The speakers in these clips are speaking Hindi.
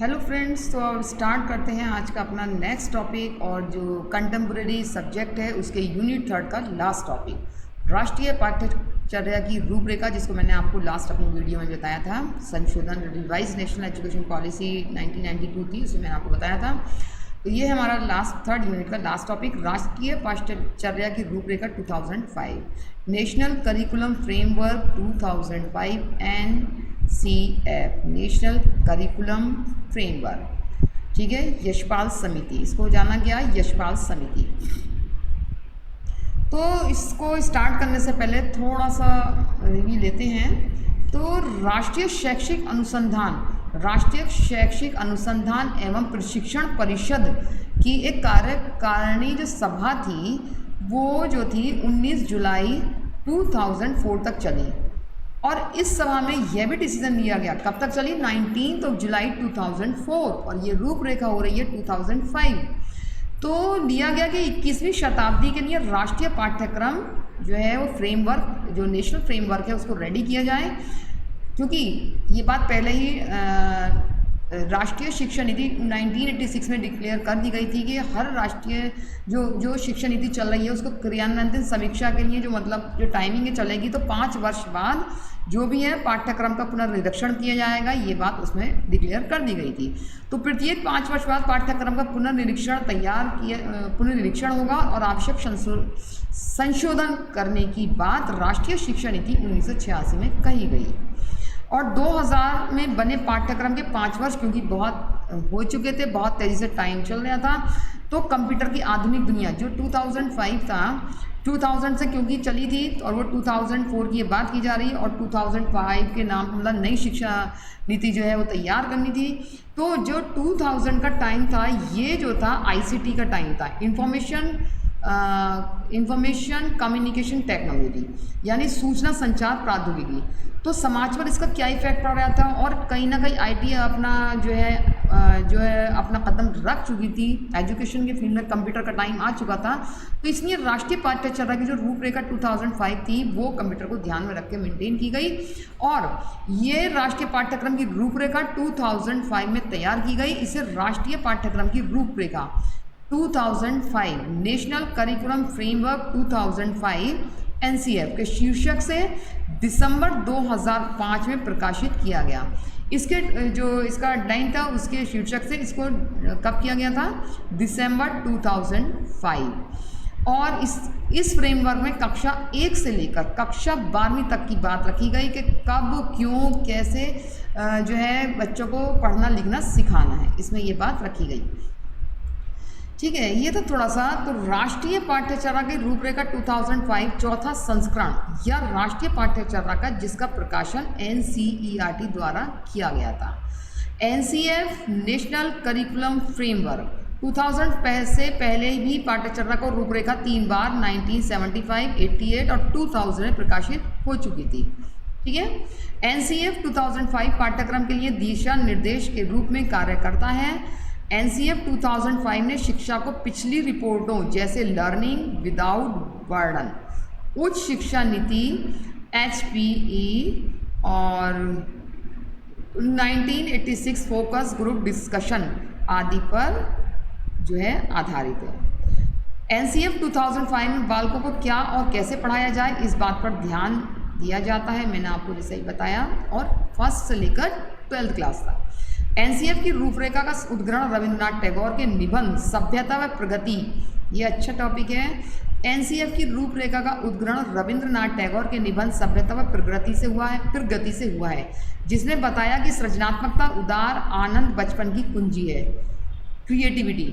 हेलो फ्रेंड्स, तो अब स्टार्ट करते हैं आज का अपना नेक्स्ट टॉपिक और जो कंटेम्प्रेरी सब्जेक्ट है उसके यूनिट 3 का लास्ट टॉपिक राष्ट्रीय पाठ्यचर्या की रूपरेखा, जिसको मैंने आपको लास्ट अपनी वीडियो में बताया था। संशोधन रिवाइज नेशनल एजुकेशन पॉलिसी 1992 थी, उसमें मैंने आपको बताया था। तो ये है हमारा लास्ट 3rd यूनिट का लास्ट टॉपिक, राष्ट्रीय पाठ्यचर्या की रूपरेखा 2005, national curriculum framework 2005 NCF, national curriculum framework. ठीक है, यशपाल समिति, इसको जाना गया यशपाल समिति। तो इसको स्टार्ट करने से पहले थोड़ा सा रिव्यू लेते हैं। तो राष्ट्रीय शैक्षिक अनुसंधान एवं प्रशिक्षण परिषद की एक कार्यकारिणी जो सभा थी वो जो थी 19 जुलाई 2004 तक चली। और इस सभा में यह भी डिसीजन लिया गया, कब तक चली, 19 जुलाई 2004, और ये रूपरेखा हो रही है 2005। तो लिया गया कि 21वीं शताब्दी के लिए राष्ट्रीय पाठ्यक्रम जो है वो फ्रेमवर्क, जो नेशनल फ्रेमवर्क है, उसको रेडी किया जाए। क्योंकि ये बात पहले ही राष्ट्रीय शिक्षा नीति 1986 में डिक्लेयर कर दी गई थी कि हर राष्ट्रीय जो शिक्षा नीति चल रही है उसको क्रियान्वयन समीक्षा के लिए जो टाइमिंग है चलेगी, तो 5 वर्ष बाद जो भी है पाठ्यक्रम का पुनर्निरीक्षण किया जाएगा, ये बात उसमें डिक्लेयर कर दी गई थी। तो प्रत्येक 5 वर्ष बाद पाठ्यक्रम का पुनर्निरीक्षण होगा और आवश्यक संशोधन करने की बात राष्ट्रीय शिक्षा नीति 1986 में कही गई। और 2000 में बने पाठ्यक्रम के 5 वर्ष क्योंकि बहुत हो चुके थे, बहुत तेज़ी से टाइम चल रहा था, तो कंप्यूटर की आधुनिक दुनिया जो 2005 था, 2000 से क्योंकि चली थी और वो 2004 की बात की जा रही है, और 2005 के नाम मतलब नई शिक्षा नीति जो है वो तैयार करनी थी। तो जो 2000 का टाइम था, ये जो था ICT का टाइम था, इंफॉर्मेशन कम्युनिकेशन टेक्नोलॉजी, यानी सूचना संचार प्रौद्योगिकी। तो समाज पर इसका क्या इफेक्ट पड़ रहा था, और कहीं ना कहीं IT अपना जो है अपना कदम रख चुकी थी, एजुकेशन के फील्ड में कंप्यूटर का टाइम आ चुका था। तो इसलिए राष्ट्रीय पाठ्यचर्या की जो रूपरेखा 2005 थी वो कंप्यूटर को ध्यान में रख के मेंटेन की गई, और ये राष्ट्रीय पाठ्यक्रम की रूपरेखा 2005 में तैयार की गई। इसे राष्ट्रीय पाठ्यक्रम की रूपरेखा 2005 नेशनल करिकुलम फ्रेमवर्क 2005 NCF के शीर्षक से दिसंबर 2005 में प्रकाशित किया गया। इसके जो इसका डेडलाइन था उसके शीर्षक से इसको कब किया गया था, दिसंबर 2005। और इस फ्रेमवर्क में कक्षा 1 से लेकर कक्षा 12वीं तक की बात रखी गई कि कब, क्यों, कैसे जो है बच्चों को पढ़ना लिखना सिखाना है, इसमें ये बात रखी गई। ठीक है, ये तो थोड़ा सा। तो राष्ट्रीय पाठ्यचर्या की रूपरेखा 2005 चौथा संस्करण या राष्ट्रीय पाठ्यचर्या का जिसका प्रकाशन NCERT द्वारा किया गया था। NCF नेशनल करिकुलम फ्रेमवर्क 2000 से पहले भी पाठ्यचर्या को रूपरेखा 3 बार 1975, 88 और 2000 में प्रकाशित हो चुकी थी। ठीक है, NCF 2005 पाठ्यक्रम के लिए दिशा निर्देश के रूप में कार्य करता है। NCF 2005 ने शिक्षा को पिछली रिपोर्टों जैसे लर्निंग विदाउट बर्डन, उच्च शिक्षा नीति HPE और 1986 फोकस ग्रुप डिस्कशन आदि पर जो है आधारित है। NCF 2005 में बालकों को क्या और कैसे पढ़ाया जाए इस बात पर ध्यान दिया जाता है, मैंने आपको जैसे ही बताया, और 1st से लेकर 12th क्लास तक। NCF की रूपरेखा का उद्ग्रहण रविंद्रनाथ टैगोर के निबंध सभ्यता व प्रगति, ये अच्छा टॉपिक है। NCF की रूपरेखा का उद्ग्रहण रविंद्रनाथ टैगोर के निबंध सभ्यता व प्रगति से हुआ है, जिसने बताया कि सृजनात्मकता, उदार आनंद बचपन की कुंजी है, क्रिएटिविटी।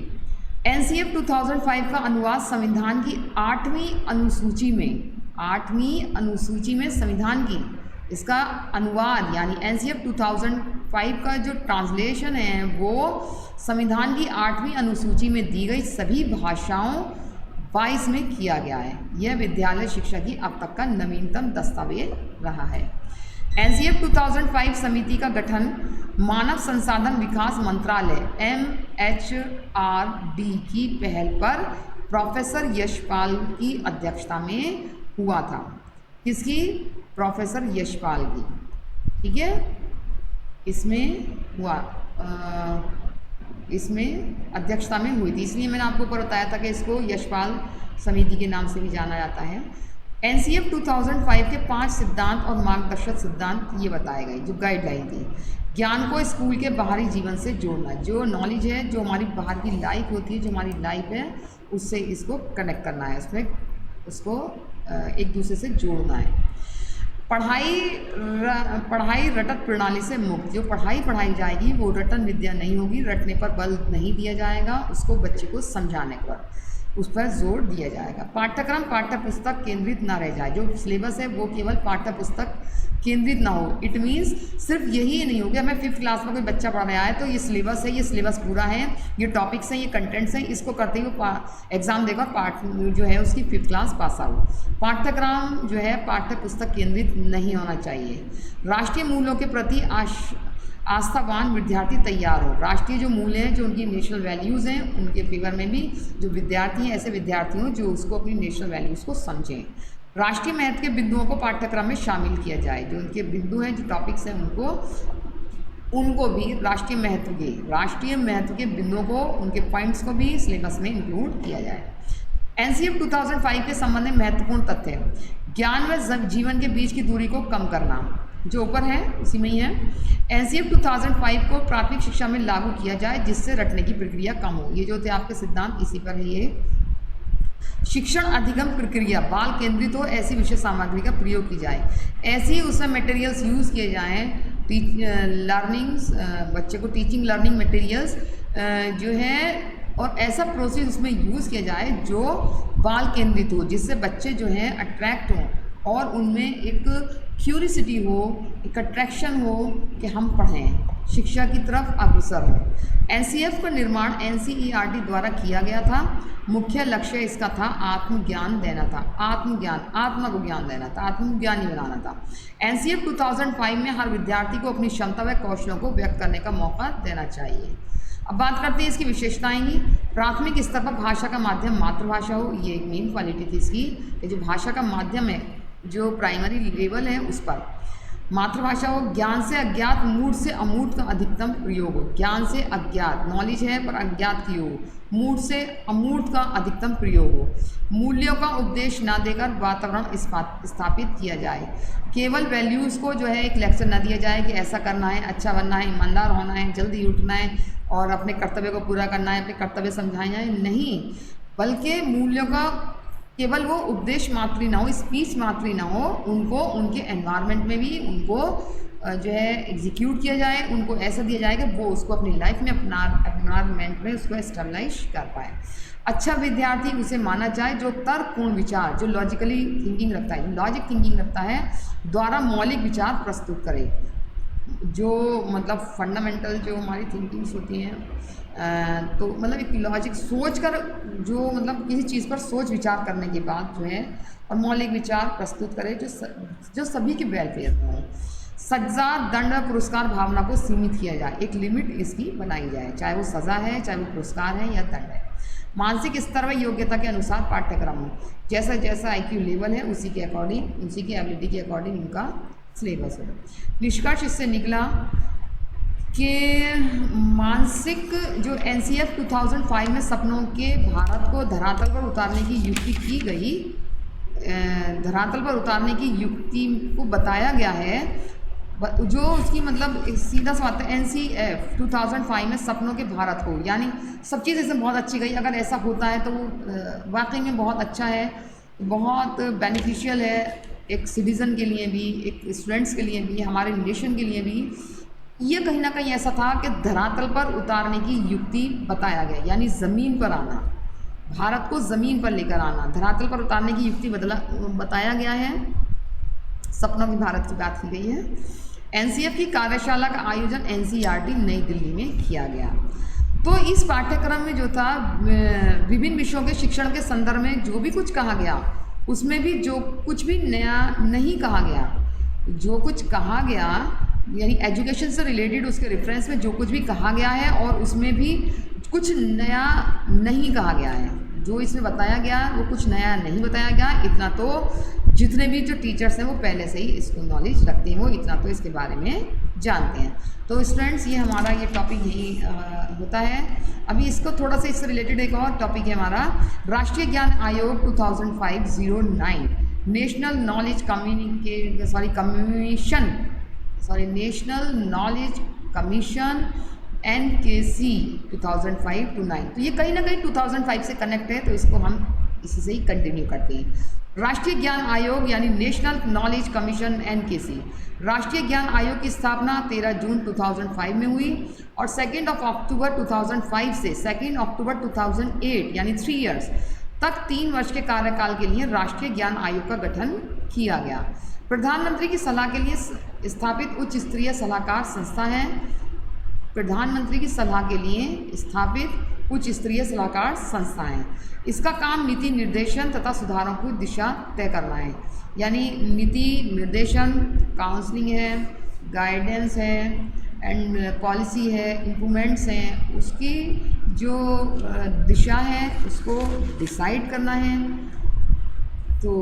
NCF 2005 का अनुवाद संविधान की 8वीं अनुसूची में संविधान की इसका अनुवाद, यानी NCF 2005 का जो ट्रांसलेशन है वो संविधान की 8वीं अनुसूची में दी गई सभी भाषाओं 22 में किया गया है। यह विद्यालय शिक्षा की अब तक का नवीनतम दस्तावेज रहा है। NCF 2005 समिति का गठन मानव संसाधन विकास मंत्रालय MHRD की पहल पर प्रोफेसर यशपाल की अध्यक्षता में हुआ था। किसकी? प्रोफेसर यशपाल की। ठीक है, इसमें हुआ इसमें अध्यक्षता में हुई थी, इसलिए मैंने आपको ऊपर बताया था कि इसको यशपाल समिति के नाम से भी जाना जाता है। एनसीएफ 2005 के 5 सिद्धांत और मार्गदर्शक सिद्धांत ये बताए गए, जो गाइडलाइन थी। ज्ञान को स्कूल के बाहरी जीवन से जोड़ना, जो नॉलेज है, जो हमारी बाहर की लाइफ होती है, जो हमारी लाइफ है, उससे इसको कनेक्ट करना है, उसमें उसको एक दूसरे से जोड़ना है। पढ़ाई रटत प्रणाली से मुक्त, जो पढ़ाई पढ़ाई जाएगी वो रटन विद्या नहीं होगी, रटने पर बल नहीं दिया जाएगा, उसको बच्चे को समझाने पर उस पर जोर दिया जाएगा। पाठ्यक्रम पाठ्य पुस्तक केंद्रित ना रह जाए, जो सिलेबस है वो केवल पाठ्य पुस्तक केंद्रित ना हो। इट मीन्स सिर्फ यही नहीं हो गया मैं 5th क्लास में कोई बच्चा पढ़ रहा है तो ये सिलेबस है, ये सिलेबस पूरा है, ये टॉपिक्स हैं, ये कंटेंट्स हैं, इसको करते हुए एग्ज़ाम देगा, पाठ जो है उसकी 5th क्लास पास आउट। पाठ्यक्रम जो है पाठ्य पुस्तक केंद्रित नहीं होना चाहिए। राष्ट्रीय मूल्यों के प्रति आस्थावान विद्यार्थी तैयार हो। राष्ट्रीय जो मूल्य हैं, जो उनकी नेशनल वैल्यूज़ हैं, उनके फेवर में भी जो विद्यार्थी हैं, ऐसे विद्यार्थी हों जो उसको अपनी नेशनल वैल्यूज़ को समझें। राष्ट्रीय महत्व के बिंदुओं को पाठ्यक्रम में शामिल किया जाए, जो उनके बिंदु हैं, जो टॉपिक्स हैं, उनको भी राष्ट्रीय महत्व के बिंदुओं को, उनके पॉइंट्स को भी सिलेबस में इंक्लूड किया जाए। एनसीएफ 2005 के संबंध में महत्वपूर्ण तथ्य, ज्ञान व जीवन के बीच की दूरी को कम करना, जो ऊपर है उसी में ही है। एनसीएफ 2005 को प्राथमिक शिक्षा में लागू किया जाए जिससे रटने की प्रक्रिया कम हो, ये जो थे आपके सिद्धांत इसी पर है ये। शिक्षण अधिगम प्रक्रिया बाल केंद्रित हो, ऐसी विषय सामग्री का प्रयोग की जाए, ऐसी उसमें मटेरियल्स यूज़ किए जाएँ, लर्निंग्स, बच्चे को टीचिंग लर्निंग मटेरियल्स जो है, और ऐसा प्रोसेस उसमें यूज़ किया जाए जो बाल केंद्रित हो, जिससे बच्चे जो हैं अट्रैक्ट हों और उनमें एक क्यूरिसिटी हो, एक अट्रैक्शन हो कि हम पढ़ें, शिक्षा की तरफ अग्रसर हो। एनसीएफ का निर्माण एनसीईआरटी द्वारा किया गया था। मुख्य लक्ष्य इसका था आत्मज्ञान देना था, आत्मा को ज्ञान देना था, आत्मज्ञानी बनाना था। एनसीएफ 2005 में हर विद्यार्थी को अपनी क्षमता व कौशलों को व्यक्त करने का मौका देना चाहिए। अब बात करते हैं इसकी विशेषताएं की। प्राथमिक स्तर पर भाषा का माध्यम मातृभाषा हो, ये एक मेन क्वालिटी थी इसकी, कि जो भाषा का माध्यम है, जो प्राइमरी लेवल है उस पर मातृभाषा हो। ज्ञान से अज्ञात, मूढ़ से अमूढ़ का अधिकतम प्रयोग हो। ज्ञान से अज्ञात, नॉलेज है पर अज्ञात की हो, मूढ़ से अमूढ़ का अधिकतम प्रयोग हो। मूल्यों का उपदेश ना देकर वातावरण स्थापित किया जाए। केवल वैल्यूज़ को जो है एक लेक्चर ना दिया जाए कि ऐसा करना है, अच्छा बनना है, ईमानदार होना है, जल्दी उठना है और अपने कर्तव्य को पूरा करना है, अपने कर्तव्य समझाए जाए, नहीं, बल्कि मूल्यों का केवल वो उपदेश मात्र ही ना हो, स्पीच मात्र ही ना हो, उनको उनके एनवायरनमेंट में भी उनको जो है एग्जीक्यूट किया जाए, उनको ऐसा दिया जाए कि वो उसको अपनी लाइफ में अपना एनवायरनमेंट में उसको एस्टेब्लिश कर पाए। अच्छा विद्यार्थी उसे माना जाए जो तर्कपूर्ण विचार, जो लॉजिकली थिंकिंग रखता है, लॉजिक थिंकिंग रखता है, द्वारा मौलिक विचार प्रस्तुत करे, जो मतलब फंडामेंटल जो हमारी थिंकिंग्स होती हैं, तो मतलब एक लॉजिक सोच कर, जो मतलब किसी चीज़ पर सोच विचार करने के बाद जो है और मौलिक विचार प्रस्तुत करे जो सभी के वेलफेयर में हो। सजा, दंड व पुरस्कार भावना को सीमित किया जाए, एक लिमिट इसकी बनाई जाए, चाहे वो सज़ा है, चाहे वो पुरस्कार है या दंड है। मानसिक स्तर व योग्यता के अनुसार पाठ्यक्रम हो, जैसा जैसा IQ लेवल है उसी के अकॉर्डिंग, उसी की एबिलिटी के अकॉर्डिंग उनका सिलेबस है। निष्कर्ष इससे निकला कि मानसिक जो एनसीएफ 2005 में सपनों के भारत को धरातल पर उतारने की युक्ति की गई, धरातल पर उतारने की युक्ति को बताया गया है, जो उसकी मतलब सीधा सा बात है, एनसीएफ 2005 में सपनों के भारत को, यानी सब चीज़ इसमें बहुत अच्छी गई। अगर ऐसा होता है तो वो वाकई में बहुत अच्छा है, बहुत बेनिफिशियल है, एक सिटीज़न के लिए भी, एक स्टूडेंट्स के लिए भी, हमारे नेशन के लिए भी। ये कहीं ना कहीं ऐसा था कि धरातल पर उतारने की युक्ति बताया गया, यानी ज़मीन पर आना, भारत को ज़मीन पर लेकर आना, धरातल पर उतारने की युक्ति बताया गया है, सपनों की भारत की बात की गई है। एनसीएफ की कार्यशाला का आयोजन एनसीईआरटी नई दिल्ली में किया गया। तो इस पाठ्यक्रम में जो था, विभिन्न विषयों के शिक्षण के संदर्भ में जो भी कुछ कहा गया, उसमें भी जो कुछ भी नया नहीं कहा गया, जो कुछ कहा गया यानी एजुकेशन से रिलेटेड उसके रेफरेंस में जो कुछ भी कहा गया है, और उसमें भी कुछ नया नहीं कहा गया है। जो इसमें बताया गया वो कुछ नया नहीं बताया गया। इतना तो जितने भी जो टीचर्स हैं वो पहले से ही इसको नॉलेज रखते हैं, वो इतना तो इसके बारे में जानते हैं। तो स्टूडेंट्स ये हमारा ये टॉपिक यही होता है। अभी इसको थोड़ा सा इससे रिलेटेड एक और टॉपिक है हमारा राष्ट्रीय ज्ञान आयोग 2005-09 national knowledge national knowledge commission NKC 2005-09। तो ये कहीं ना कहीं 2005 से कनेक्ट है, तो इसको हम इसी से ही कंटिन्यू करते हैं। राष्ट्रीय ज्ञान आयोग यानी नेशनल नॉलेज कमीशन NKC, राष्ट्रीय ज्ञान आयोग की स्थापना 13 जून 2005 में हुई और 2 अक्टूबर 2005 से 2 अक्टूबर 2008 यानी 3 इयर्स तक 3 वर्ष के कार्यकाल के लिए राष्ट्रीय ज्ञान आयोग का गठन किया गया। प्रधानमंत्री की सलाह के लिए स्थापित उच्च स्तरीय सलाहकार संस्था है। प्रधानमंत्री की सलाह के लिए स्थापित उच्च स्तरीय सलाहकार संस्था है। इसका काम नीति निर्देशन तथा सुधारों की दिशा तय करना है, यानी नीति निर्देशन, काउंसलिंग है, गाइडेंस है एंड पॉलिसी है, इम्प्रूवमेंट्स हैं, उसकी जो दिशा है उसको डिसाइड करना है। तो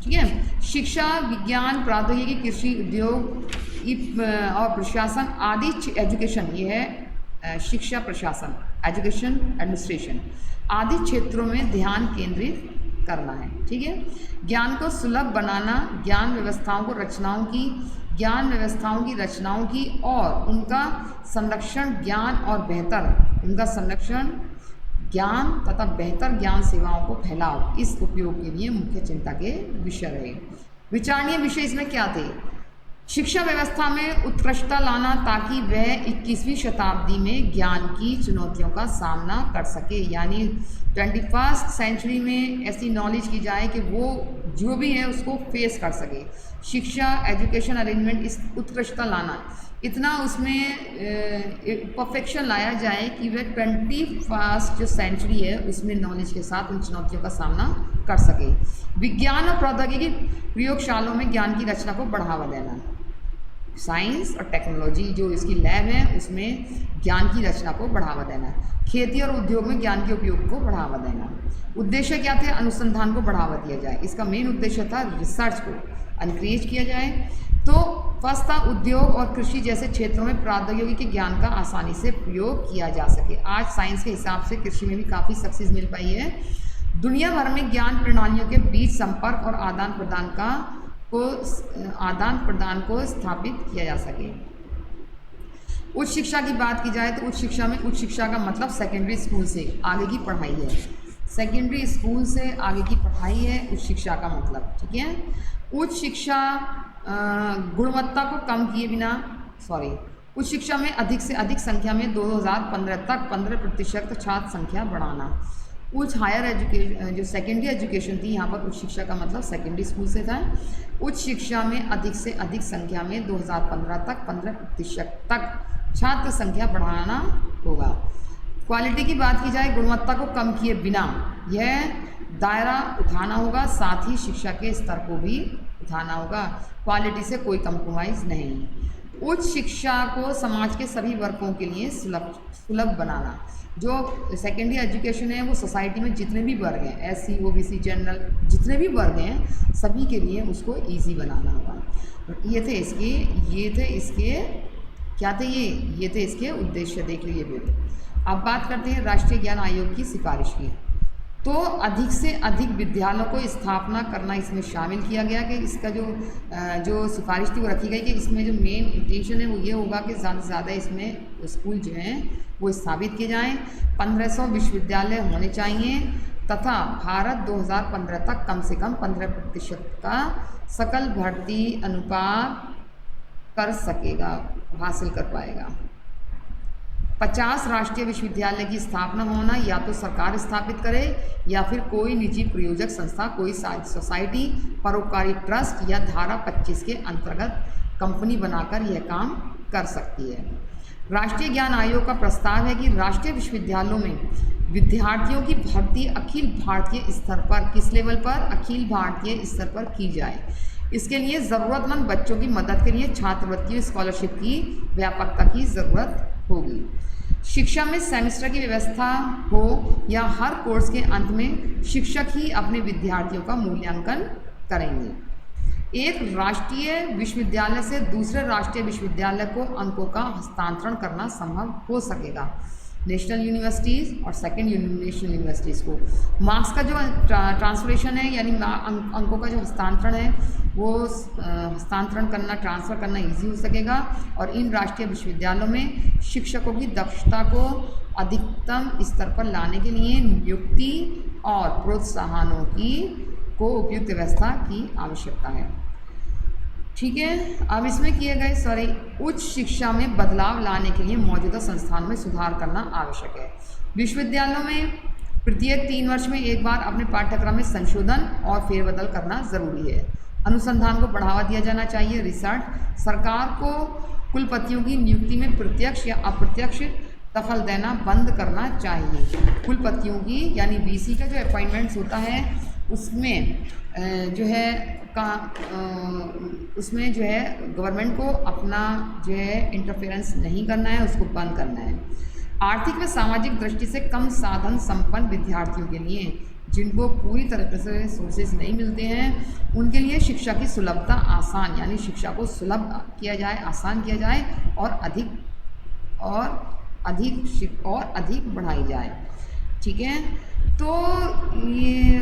ठीक है, शिक्षा, विज्ञान, प्रौद्योगिकी, कृषि, उद्योग और प्रशासन आदि एजुकेशन, ये है शिक्षा प्रशासन, एजुकेशन एडमिनिस्ट्रेशन आदि क्षेत्रों में ध्यान केंद्रित करना है। ठीक है, ज्ञान को सुलभ बनाना, ज्ञान व्यवस्थाओं की रचनाओं की और उनका संरक्षण, ज्ञान और बेहतर उनका संरक्षण, ज्ञान तथा बेहतर ज्ञान सेवाओं को फैलाओ, इस उपयोग के लिए मुख्य चिंता के विषय रहे। विचारणीय विषय इसमें क्या थे? शिक्षा व्यवस्था में उत्कृष्टता लाना ताकि वह 21वीं शताब्दी में ज्ञान की चुनौतियों का सामना कर सके, यानी 21st सेंचुरी में ऐसी नॉलेज की जाए कि वो जो भी है उसको फेस कर सके। शिक्षा, एजुकेशन अरेंजमेंट, इस उत्कृष्टता लाना, इतना उसमें परफेक्शन लाया जाए कि वह 21st जो सेंचुरी है उसमें नॉलेज के साथ उन चुनौतियों का सामना कर सके। विज्ञान और प्रौद्योगिकी प्रयोगशालाओं में ज्ञान की रचना को बढ़ावा देना, साइंस और टेक्नोलॉजी जो इसकी लैब है उसमें ज्ञान की रचना को बढ़ावा देना। खेती और उद्योग में ज्ञान के उपयोग को बढ़ावा देना। उद्देश्य क्या थे? अनुसंधान को बढ़ावा दिया जाए, इसका मेन उद्देश्य था रिसर्च को एनकरेज किया जाए। तो फर्स्ट था उद्योग और कृषि जैसे क्षेत्रों में प्रौद्योगिकी ज्ञान का आसानी से प्रयोग किया जा सके। आज साइंस के हिसाब से कृषि में भी काफ़ी सक्सेस मिल पाई है। दुनिया भर में ज्ञान प्रणालियों के बीच संपर्क और आदान प्रदान को स्थापित किया जा सके। उच्च शिक्षा की बात की जाए तो उच्च शिक्षा में, उच्च शिक्षा का मतलब सेकेंडरी स्कूल से आगे की पढ़ाई है। सेकेंडरी स्कूल से आगे की पढ़ाई है उच्च शिक्षा का मतलब। ठीक है, उच्च शिक्षा गुणवत्ता को कम किए बिना उच्च शिक्षा में अधिक से अधिक संख्या में 2015 तक 15% छात्र संख्या बढ़ाना। उच्च हायर एजुकेशन जो सेकेंडरी एजुकेशन थी, यहाँ पर उच्च शिक्षा का मतलब सेकेंडरी स्कूल से था। उच्च शिक्षा में अधिक से अधिक संख्या में 2015 तक 15% तक छात्र संख्या बढ़ाना होगा। क्वालिटी की बात की जाए, गुणवत्ता को कम किए बिना यह दायरा उठाना होगा, साथ ही शिक्षा के स्तर को भी उठाना होगा। क्वालिटी से कोई कंप्रोमाइज़ नहीं। उच्च शिक्षा को समाज के सभी वर्गों के लिए सुलभ बनाना। जो सेकेंडरी एजुकेशन है वो सोसाइटी में जितने भी वर्ग हैं, SC, OBC, जनरल, जितने भी वर्ग हैं सभी के लिए उसको इजी बनाना होगा। ये थे इसके उद्देश्य। देख लीजिए फिर। अब बात करते हैं राष्ट्रीय ज्ञान आयोग की सिफारिश की। तो अधिक से अधिक विद्यालयों को स्थापना करना इसमें शामिल किया गया कि इसका जो सिफारिश थी वो रखी गई कि इसमें जो मेन इंटेंशन है वो ये होगा कि ज़्यादा से ज़्यादा इसमें स्कूल जो हैं वो स्थापित किए जाएं। 1500 विश्वविद्यालय होने चाहिए तथा भारत 2015 तक कम से कम 15% का सकल भर्ती अनुपात हासिल कर पाएगा। 50 राष्ट्रीय विश्वविद्यालय की स्थापना होना या तो सरकार स्थापित करे या फिर कोई निजी प्रयोजक संस्था, कोई सोसाइटी, परोपकारी ट्रस्ट या धारा 25 के अंतर्गत कंपनी बनाकर यह काम कर सकती है। राष्ट्रीय ज्ञान आयोग का प्रस्ताव है कि राष्ट्रीय विश्वविद्यालयों में विद्यार्थियों की भर्ती अखिल भारतीय स्तर पर, किस लेवल पर? अखिल भारतीय स्तर पर की जाए। इसके लिए ज़रूरतमंद बच्चों की मदद के लिए छात्रवृत्ति स्कॉलरशिप की व्यापकता की ज़रूरत होगी। शिक्षा में सेमेस्टर की व्यवस्था हो या हर कोर्स के अंत में शिक्षक ही अपने विद्यार्थियों का मूल्यांकन करेंगे। एक राष्ट्रीय विश्वविद्यालय से दूसरे राष्ट्रीय विश्वविद्यालय को अंकों का हस्तांतरण करना संभव हो सकेगा, नेशनल यूनिवर्सिटीज़ और सेकेंड नेशनल यूनिवर्सिटीज़ को। मार्क्स का जो ट्रांसलेशन है यानी अंकों का जो हस्तांतरण है वो हस्तांतरण करना, ट्रांसफ़र करना इजी हो सकेगा। और इन राष्ट्रीय विश्वविद्यालयों में शिक्षकों की दक्षता को अधिकतम स्तर पर लाने के लिए नियुक्ति और प्रोत्साहनों को उपयुक्त व्यवस्था की आवश्यकता है। ठीक है, अब इसमें किए गए उच्च शिक्षा में बदलाव लाने के लिए मौजूदा संस्थानों में सुधार करना आवश्यक है। विश्वविद्यालयों में प्रत्येक 3 वर्ष में एक बार अपने पाठ्यक्रम में संशोधन और फेरबदल करना ज़रूरी है। अनुसंधान को बढ़ावा दिया जाना चाहिए। रिसर्च सरकार को कुलपतियों की नियुक्ति में प्रत्यक्ष या अप्रत्यक्ष दखल देना बंद करना चाहिए। कुलपतियों की यानी वीसी का जो अपॉइंटमेंट्स होता है उसमें उसमें जो है गवर्नमेंट को अपना जो है इंटरफेरेंस नहीं करना है, उसको बंद करना है। आर्थिक व सामाजिक दृष्टि से कम साधन संपन्न विद्यार्थियों के लिए जिनको पूरी तरीके से सोर्सेज नहीं मिलते हैं उनके लिए शिक्षा की सुलभता आसान यानी शिक्षा को सुलभ किया जाए, आसान किया जाए और अधिक बढ़ाई जाए। ठीक है, तो ये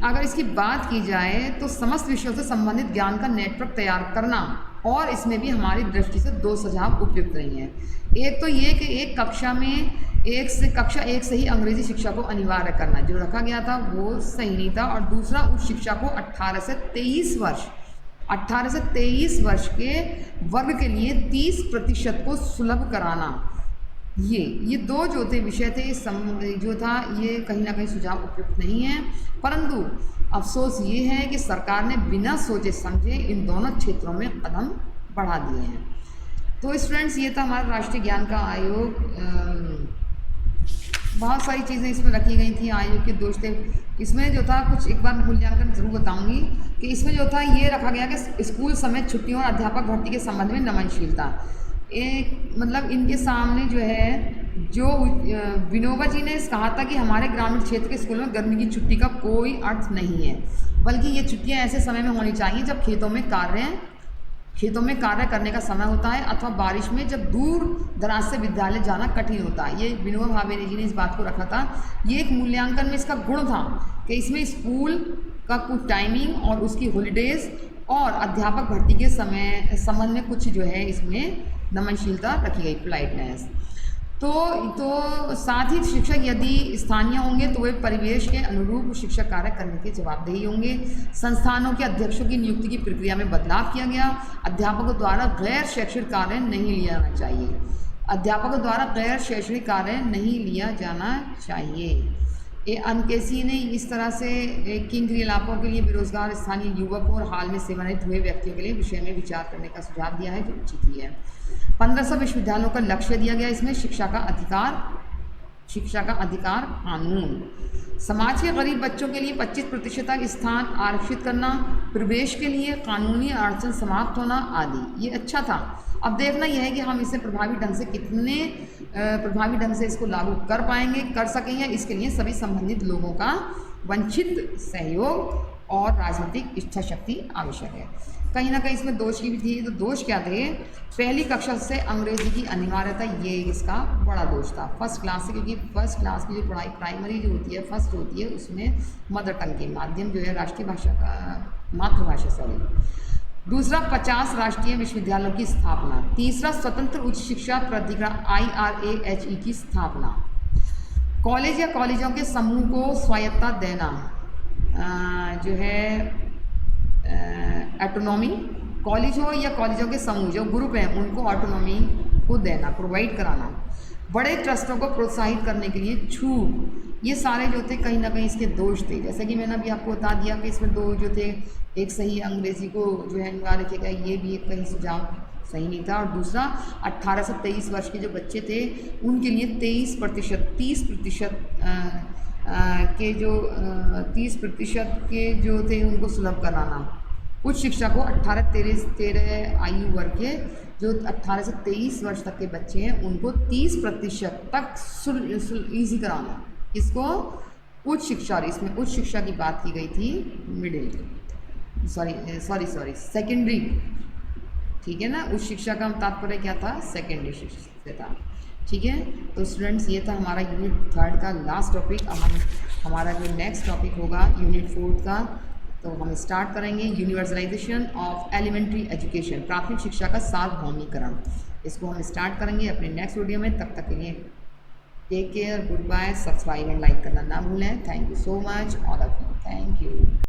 अगर इसकी बात की जाए तो समस्त विषयों से संबंधित ज्ञान का नेटवर्क तैयार करना और इसमें भी हमारी दृष्टि से 2 सुझाव उपयुक्त नहीं है। एक तो ये कि एक कक्षा एक से ही अंग्रेजी शिक्षा को अनिवार्य करना जो रखा गया था वो सही नहीं था। और दूसरा उच्च शिक्षा को 18 से 23 वर्ष के वर्ग के लिए 30% को सुलभ कराना, ये 2 जो थे विषय थे जो था ये कहीं ना कहीं सुझाव उपयुक्त नहीं है। परंतु अफसोस ये है कि सरकार ने बिना सोचे समझे इन दोनों क्षेत्रों में कदम बढ़ा दिए हैं। तो स्टूडेंट्स ये था हमारा राष्ट्रीय ज्ञान का आयोग। बहुत सारी चीज़ें इसमें रखी गई थी, आयोग के दोष थे। इसमें जो था कुछ एक बार मूल्यांकन जरूर बताऊंगी कि इसमें जो था ये रखा गया कि स्कूल समेत छुट्टियों और अध्यापक भर्ती के संबंध में नमनशीलता। एक मतलब इनके सामने जो है जो विनोबा जी ने कहा था कि हमारे ग्रामीण क्षेत्र के स्कूलों में गर्मी की छुट्टी का कोई अर्थ नहीं है, बल्कि ये छुट्टियां ऐसे समय में होनी चाहिए जब खेतों में कार्य करने का समय होता है अथवा बारिश में जब दूर दराज से विद्यालय जाना कठिन होता है। ये विनोबा भावे जी ने इस बात को रखा था। ये एक मूल्यांकन में इसका गुण था कि इसमें स्कूल का कुछ टाइमिंग और उसकी हॉलीडेज और अध्यापक भर्ती के संबंध में कुछ जो है इसमें नमनशीलता रखी गई, पोलाइटनेस। तो साथ ही शिक्षक यदि स्थानीय होंगे तो वे परिवेश के अनुरूप शिक्षक कार्य करने के जवाबदेही होंगे। संस्थानों के अध्यक्षों की नियुक्ति की प्रक्रिया में बदलाव किया गया। अध्यापकों द्वारा गैर शैक्षणिक कार्य नहीं लिया जाना चाहिए। ये अनकेसी ने इस तरह से केंद्रीय इलाकों के लिए बेरोजगार स्थानीय युवकों और हाल में सेवानिवृत्त हुए व्यक्तियों के लिए विषय में विचार करने का सुझाव दिया है जो उचित ही है। 1500 विश्वविद्यालयों का लक्ष्य दिया गया। इसमें शिक्षा का अधिकार कानून, समाज के गरीब बच्चों के लिए 25% तक स्थान आरक्षित करना, प्रवेश के लिए कानूनी अड़चन समाप्त होना आदि। ये अच्छा था। अब देखना यह है कि हम इसे प्रभावी ढंग से इसको लागू कर सकेंगे। इसके लिए सभी संबंधित लोगों का वंचित सहयोग और राजनीतिक इच्छा शक्ति आवश्यक है। कहीं ना कहीं इसमें दोष की भी थी। तो दोष क्या थे? पहली कक्षा से अंग्रेजी की अनिवार्यता, ये इसका बड़ा दोष था। फर्स्ट क्लास से, क्योंकि फर्स्ट क्लास की जो पढ़ाई प्राइमरी जो होती है, फर्स्ट होती है, उसमें मदर टंग के माध्यम जो है राष्ट्रीय भाषा का मातृभाषा। दूसरा 50 राष्ट्रीय विश्वविद्यालयों की स्थापना। तीसरा स्वतंत्र उच्च शिक्षा प्राधिकरण IRAHE की स्थापना। कॉलेज या कॉलेजों के समूह को स्वायत्तता देना, जो है ऑटोनॉमी, कॉलेज हो या कॉलेजों के समूह जो ग्रुप हैं उनको ऑटोनॉमी को देना, प्रोवाइड कराना। बड़े ट्रस्टों को प्रोत्साहित करने के लिए छूट। ये सारे जो थे कहीं ना कहीं इसके दोष थे। जैसे कि मैंने अभी आपको बता दिया कि इसमें 2 जो थे, एक सही अंग्रेजी को जो है अनिवार्य किया गया, ये भी एक कहीं सुझाव सही नहीं था। और दूसरा 18 से 23 वर्ष के जो बच्चे थे उनके लिए 30% के जो थे उनको सुलभ कराना। उच्च शिक्षा को 18-13 आयु वर्ग के जो 18 से 23 वर्ष तक के बच्चे हैं उनको 30% तक ईजी कराना। इसको उच्च शिक्षा, और इसमें उच्च शिक्षा की बात की गई थी सॉरी सेकेंडरी, ठीक है ना, उस शिक्षा का तात्पर्य क्या था, सेकेंडरी शिक्षा से था। ठीक है, तो स्टूडेंट्स ये था हमारा यूनिट 3 का लास्ट टॉपिक। अब हम हमारा जो नेक्स्ट टॉपिक होगा यूनिट 4 का, तो हम स्टार्ट करेंगे यूनिवर्सलाइजेशन ऑफ एलिमेंट्री एजुकेशन, प्राथमिक शिक्षा का सार्वभौमिकरण। इसको हम स्टार्ट करेंगे अपने नेक्स्ट वीडियो में। तब तक के लिए take care, good bye, subscribe and like करना ना भूलें। Thank you so much all of you, thank you.